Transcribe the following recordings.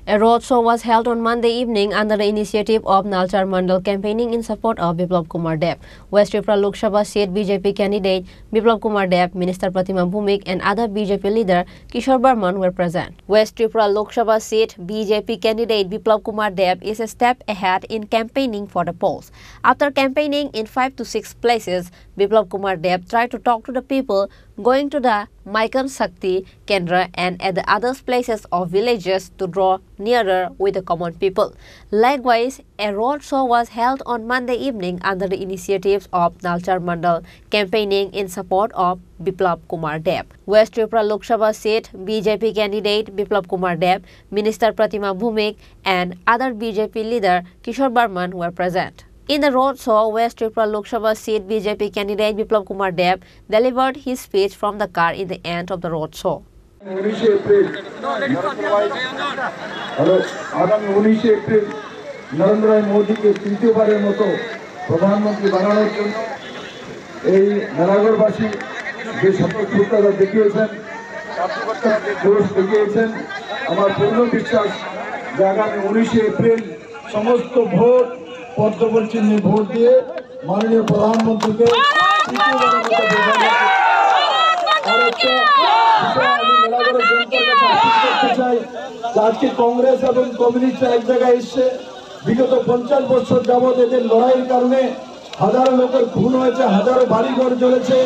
A roadshow was held on Monday evening under the initiative of Nalchar Mandal campaigning in support of Biplab Kumar Deb. West Tripura Lok Sabha seat BJP candidate Biplab Kumar Deb, Minister Pratima Bhumik and other BJP leader Kishore Barman were present. West Tripura Lok Sabha seat BJP candidate Biplab Kumar Deb is a step ahead in campaigning for the polls. After campaigning in 5 to 6 places, Biplab Kumar Deb tried to talk to the people going to the Maikan Shakti Kendra and at the other places of villages to draw nearer with the common people. Likewise, a road show was held on Monday evening under the initiatives of Nalchar Mandal campaigning in support of Biplab Kumar Deb. West Tripura Lok Sabha seat BJP candidate Biplab Kumar Deb, Minister Pratima Bhumik and other BJP leader Kishore Barman were present. In the road show, West Tripura Lok Sabha seat BJP candidate Biplab Kumar Deb delivered his speech from the car in the end of the road show. আগামী 19 April Narendra মোদীকে তৃতীয়বারের মতো প্রধানমন্ত্রী বানানোর জন্য এই নারায়ণগড়বাসী যে স্বতঃস্ফূর্ততা দেখিয়েছেন, জোশ দেখিয়েছেন, আমার পূর্ণ বিশ্বাস যে আগামী 19 এপ্রিল সমস্ত ভোট পদ্মফুল চিহ্নে ভোট দিয়ে মাননীয় প্রধানমন্ত্রীকে তৃতীয়বারের মতো আজকে কংগ্রেস এবং কমিউনিস্ট এক জায়গায় এসছে। বিগত 50 বছর যাবৎ এদের লড়াইয়ের কারণে হাজারো লোকের খুন হয়েছে, হাজারো বাড়িঘর জ্বলেছে,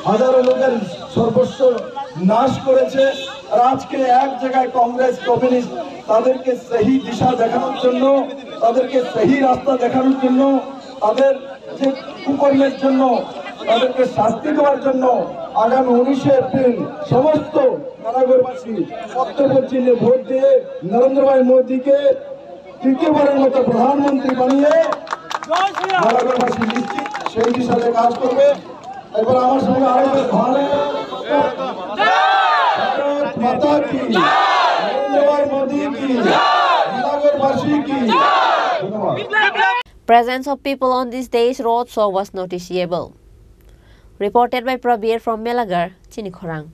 হাজারো লোকের সর্বস্ব নাশ করেছে। আর আজকে এক জায়গায় কংগ্রেস কমিউনিস্ট তাদেরকে সহি দিশা দেখানোর জন্য, তাদেরকে সহি রাস্তা দেখানোর জন্য, তাদের যে কুকর্মের জন্য তাদেরকে শাস্তি দেওয়ার জন্য আগামী 19 এপ্রিল সমস্ত নারায়ণগড়বাসী পদ্মফুল চিহ্নে ভোট দিয়ে নরেন্দ্র মোদীকে তৃতীয়বারের মতো প্রধানমন্ত্রী বানিয়ে নারায়ণগড়বাসী নিশ্চিত সেই দিশাতে কাজ করবে। এবার আমার সঙ্গে আরেকবার ভারত মাতা কি, নরেন্দ্র মোদী কি, নারায়ণগড়বাসী কি। Presence of people on this day's road show was noticeable. Reported by Prabir from Melagar, Chinikhorang.